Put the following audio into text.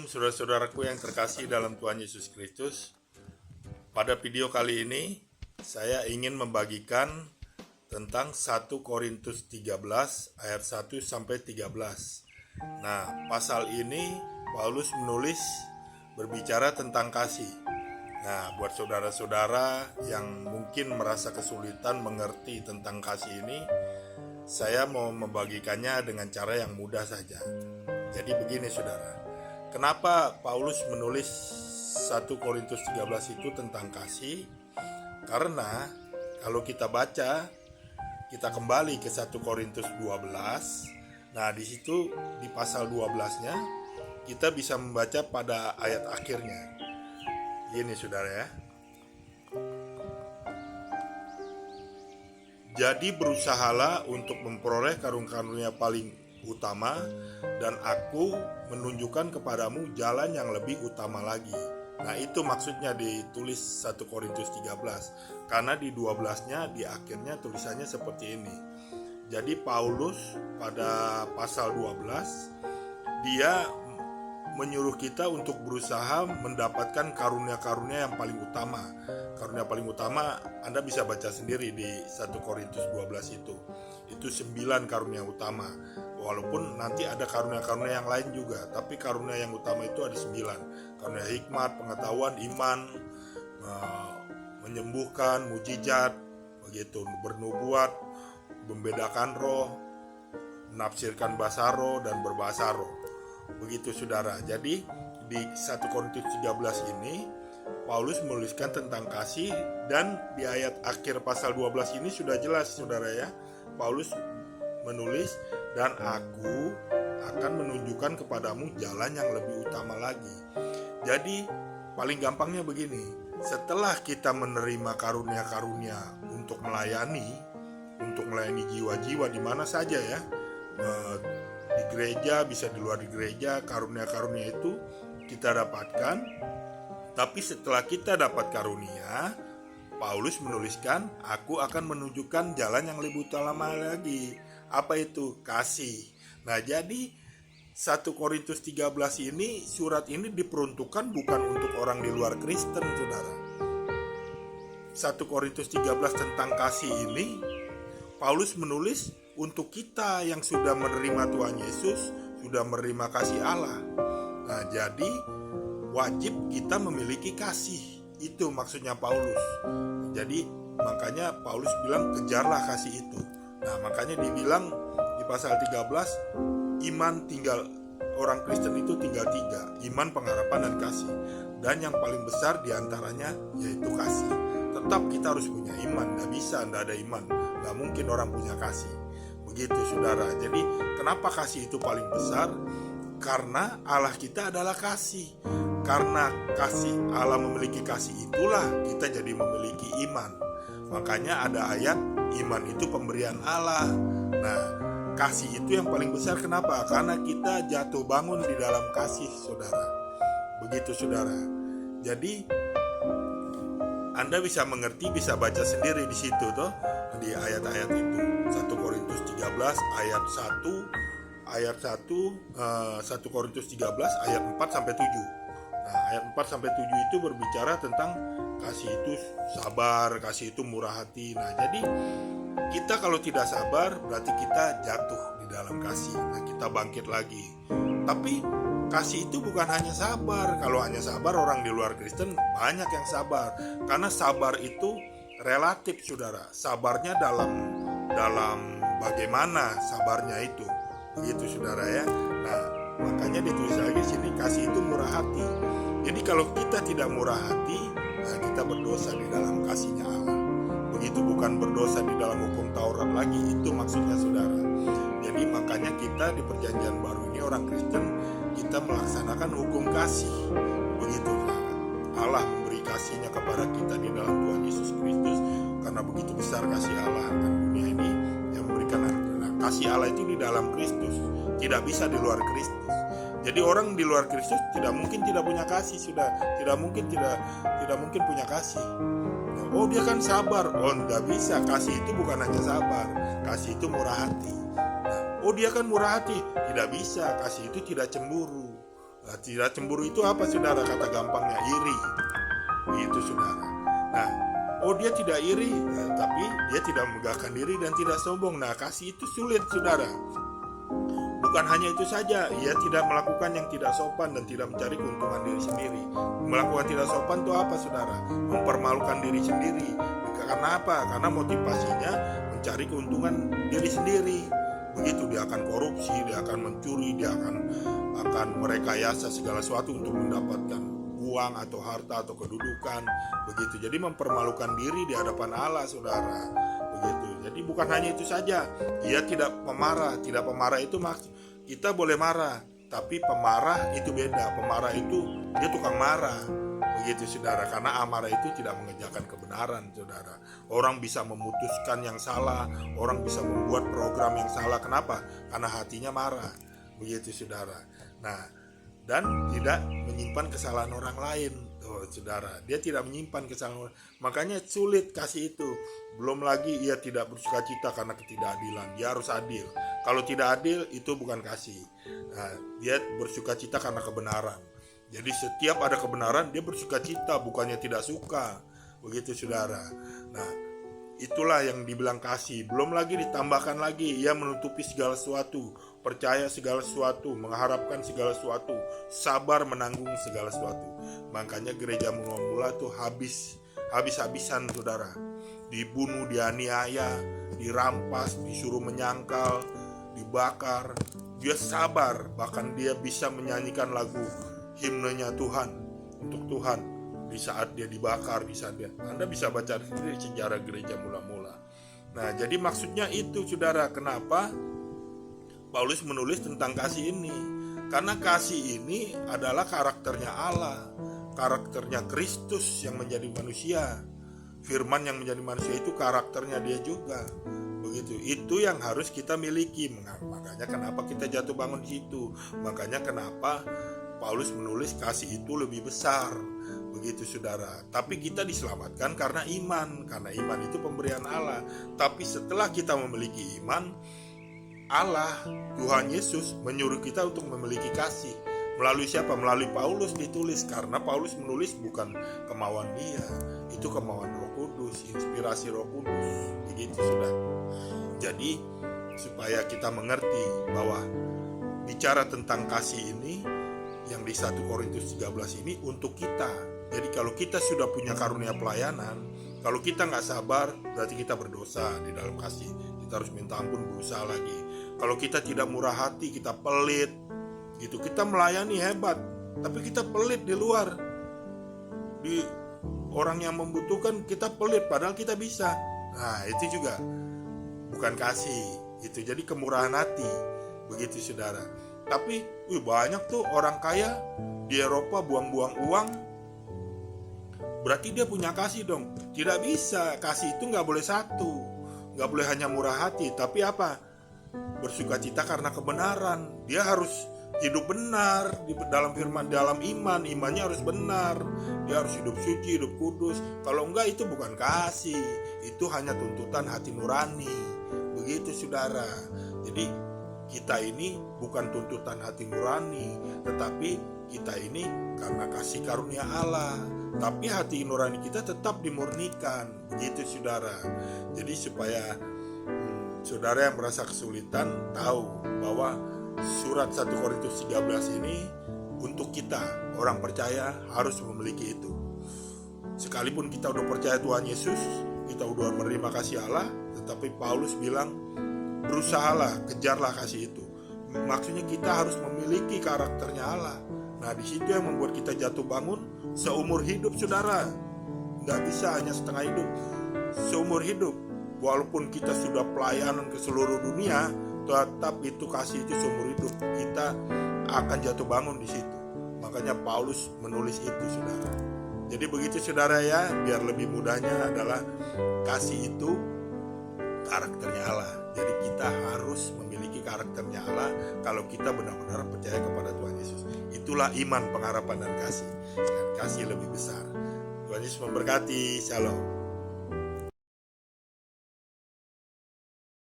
Shalom saudara-saudaraku yang terkasih dalam Tuhan Yesus Kristus. Pada video kali ini saya ingin membagikan tentang 1 Korintus 13 ayat 1 sampai 13. Nah, pasal ini Paulus menulis berbicara tentang kasih. Nah, buat saudara-saudara yang mungkin merasa kesulitan mengerti tentang kasih ini, saya mau membagikannya dengan cara yang mudah saja. Jadi begini saudara, kenapa Paulus menulis 1 Korintus 13 itu tentang kasih? Karena kalau kita baca, kita kembali ke 1 Korintus 12. Nah, di situ di pasal 12-nya kita bisa membaca pada ayat akhirnya. Gini saudara ya. Jadi berusahalah untuk memperoleh karunia paling utama, dan aku menunjukkan kepadamu jalan yang lebih utama lagi. Nah, itu maksudnya ditulis 1 Korintus 13. Karena di 12-nya di akhirnya tulisannya seperti ini. Jadi Paulus pada pasal 12 dia menyuruh kita untuk berusaha mendapatkan karunia-karunia yang paling utama. Karunia paling utama Anda bisa baca sendiri di 1 Korintus 12 itu. Itu 9 karunia utama. Walaupun nanti ada karunia-karunia yang lain juga, tapi karunia yang utama itu ada 9. Karunia hikmat, pengetahuan, iman, menyembuhkan, mujizat, begitu, bernubuat, membedakan roh, menafsirkan bahasa roh, dan berbahasa roh. Begitu saudara. Jadi di 1 Korintus 13 ini Paulus menuliskan tentang kasih, dan di ayat akhir pasal 12 ini sudah jelas saudara ya. Paulus menulis, dan aku akan menunjukkan kepadamu jalan yang lebih utama lagi. Jadi paling gampangnya begini, setelah kita menerima karunia-karunia untuk melayani jiwa-jiwa di mana saja ya, di gereja, bisa di luar di gereja, karunia-karunia itu kita dapatkan. Tapi setelah kita dapat karunia, Paulus menuliskan, aku akan menunjukkan jalan yang lebih utama lagi. Apa itu? Kasih. Nah, jadi 1 Korintus 13 ini, surat ini diperuntukkan bukan untuk orang di luar Kristen, saudara. 1 Korintus 13 tentang kasih ini, Paulus menulis untuk kita yang sudah menerima Tuhan Yesus, sudah menerima kasih Allah. Nah, jadi wajib kita memiliki kasih. Itu maksudnya Paulus. Jadi makanya Paulus bilang kejarlah kasih itu. Nah, makanya dibilang di pasal 13, iman tinggal, orang Kristen itu tinggal 3, iman, pengharapan, dan kasih. Dan yang paling besar diantaranya yaitu kasih. Tetap kita harus punya iman, gak bisa gak ada iman, gak mungkin orang punya kasih. Begitu saudara. Jadi kenapa kasih itu paling besar? Karena Allah kita adalah kasih. Karena kasih, Allah memiliki kasih, itulah kita jadi memiliki iman. Makanya ada ayat, iman itu pemberian Allah. Nah, kasih itu yang paling besar. Kenapa? Karena kita jatuh bangun di dalam kasih, saudara. Begitu saudara. Jadi Anda bisa mengerti, bisa baca sendiri di situ toh, di ayat-ayat itu. 1 Korintus 13 ayat 1 Korintus 13 ayat 4 sampai 7. Nah, ayat 4 sampai 7 itu berbicara tentang kasih itu sabar, kasih itu murah hati. Nah, jadi kita kalau tidak sabar berarti kita jatuh di dalam kasih. Nah, kita bangkit lagi. Tapi kasih itu bukan hanya sabar. Kalau hanya sabar, orang di luar Kristen banyak yang sabar. Karena sabar itu relatif, saudara. Sabarnya dalam bagaimana sabarnya itu. Begitu saudara ya. Nah, makanya ditulis lagi di sini, kasih itu murah hati. Jadi kalau kita tidak murah hati, nah kita berdosa di dalam kasihnya Allah. Begitu, bukan berdosa di dalam hukum Taurat lagi, itu maksudnya saudara. Jadi makanya kita di perjanjian baru ini orang Kristen, kita melaksanakan hukum kasih. Begitu saudara. Allah memberi kasihnya kepada kita di dalam Tuhan Yesus Kristus. Karena begitu besar kasih Allah akan dunia ini yang memberikan kasih Allah itu di dalam Kristus, tidak bisa di luar Kristus. Jadi orang di luar Kristus tidak mungkin tidak punya kasih, sudah tidak mungkin punya kasih. Nah, oh dia kan sabar, oh tidak bisa. Kasih itu bukan hanya sabar, kasih itu murah hati. Nah, oh dia kan murah hati, tidak bisa. Kasih itu tidak cemburu. Nah, tidak cemburu itu apa saudara? Kata gampangnya iri. Itu saudara. Nah, dia tidak iri, tapi dia tidak megahkan diri dan tidak sombong. Nah, kasih itu sulit saudara. Bukan hanya itu saja, ia tidak melakukan yang tidak sopan dan tidak mencari keuntungan diri sendiri. Melakukan tidak sopan itu apa saudara? Mempermalukan diri sendiri. Karena apa? Karena motivasinya mencari keuntungan diri sendiri. Begitu dia akan korupsi, dia akan mencuri, dia akan merekayasa segala sesuatu untuk mendapatkan uang atau harta atau kedudukan. Begitu. Jadi mempermalukan diri di hadapan Allah saudara. Begitu. Jadi bukan hanya itu saja, ia tidak pemarah. Tidak pemarah itu maksud kita boleh marah, tapi pemarah itu beda. Pemarah itu dia tukang marah. Begitu saudara, karena amarah itu tidak mengerjakan kebenaran saudara. Orang bisa memutuskan yang salah, orang bisa membuat program yang salah. Kenapa? Karena hatinya marah. Begitu saudara. Nah, dan tidak menyimpan kesalahan orang lain. Saudara, dia tidak menyimpan kesalahan. Makanya sulit kasih itu. Belum lagi ia tidak bersuka cita karena ketidakadilan. Dia harus adil. Kalau tidak adil itu bukan kasih. Nah, dia bersuka cita karena kebenaran. Jadi setiap ada kebenaran dia bersuka cita, bukannya tidak suka. Begitu saudara. Nah, itulah yang dibilang kasih. Belum lagi ditambahkan lagi, ia menutupi segala sesuatu, percaya segala sesuatu, mengharapkan segala sesuatu, sabar menanggung segala sesuatu. Makanya gereja mula-mula tuh habis-habisan saudara. Dibunuh, dianiaya, dirampas, disuruh menyangkal, dibakar. Dia sabar, bahkan dia bisa menyanyikan lagu himnenya Tuhan untuk Tuhan di saat dia dibakar, di saat dia. Anda bisa baca sendiri sejarah gereja mula-mula. Nah, jadi maksudnya itu saudara, kenapa Paulus menulis tentang kasih ini? Karena kasih ini adalah karakternya Allah, karakternya Kristus yang menjadi manusia. Firman yang menjadi manusia itu karakternya dia juga. Begitu. Itu yang harus kita miliki. Makanya kenapa kita jatuh bangun di situ. Makanya kenapa Paulus menulis kasih itu lebih besar. Begitu saudara. Tapi kita diselamatkan karena iman. Karena iman itu pemberian Allah. Tapi setelah kita memiliki iman, Allah, Tuhan Yesus menyuruh kita untuk memiliki kasih. Melalui siapa? Melalui Paulus ditulis. Karena Paulus menulis bukan kemauan dia, itu kemauan Roh Kudus, inspirasi Roh Kudus. Begitu sudah. Jadi supaya kita mengerti bahwa bicara tentang kasih ini yang di 1 Korintus 13 ini untuk kita. Jadi kalau kita sudah punya karunia pelayanan, kalau kita nggak sabar, berarti kita berdosa di dalam kasih. Kita harus minta ampun, berusaha lagi. Kalau kita tidak murah hati, kita pelit, gitu. Kita melayani hebat, tapi kita pelit di luar. Di orang yang membutuhkan kita pelit, padahal kita bisa. Nah, itu juga bukan kasih. Itu jadi kemurahan hati. Begitu saudara. Tapi banyak tuh orang kaya di Eropa buang-buang uang. Berarti dia punya kasih dong. Tidak bisa. Kasih itu gak boleh satu. Gak boleh hanya murah hati. Tapi apa? Bersuka cita karena kebenaran. Dia harus hidup benar di dalam firman, dalam iman. Imannya harus benar. Dia harus hidup suci, hidup kudus. Kalau enggak itu bukan kasih. Itu hanya tuntutan hati nurani. Begitu saudara. Jadi kita ini bukan tuntutan hati nurani, tetapi kita ini karena kasih karunia Allah. Tapi hati nurani kita tetap dimurnikan. Begitu saudara. Jadi supaya saudara yang merasa kesulitan tahu bahwa surat 1 Korintus 13 ini untuk kita, orang percaya harus memiliki itu. Sekalipun kita udah percaya Tuhan Yesus, kita udah menerima kasih Allah, tetapi Paulus bilang berusahalah, kejarlah kasih itu. Maksudnya kita harus memiliki karakternya Allah. Nah, di situ yang membuat kita jatuh bangun seumur hidup saudara. Nggak bisa hanya setengah hidup, seumur hidup. Walaupun kita sudah pelayanan ke seluruh dunia, tetap itu kasih itu seumur hidup. Kita akan jatuh bangun di situ. Makanya Paulus menulis itu saudara. Jadi begitu saudara ya, biar lebih mudahnya adalah kasih itu karakternya Allah. Jadi kita harus memiliki karakternya Allah kalau kita benar-benar percaya kepada Tuhan Yesus. Itulah iman, pengharapan, dan kasih. Dan kasih lebih besar. Tuhan Yesus memberkati. Shalom.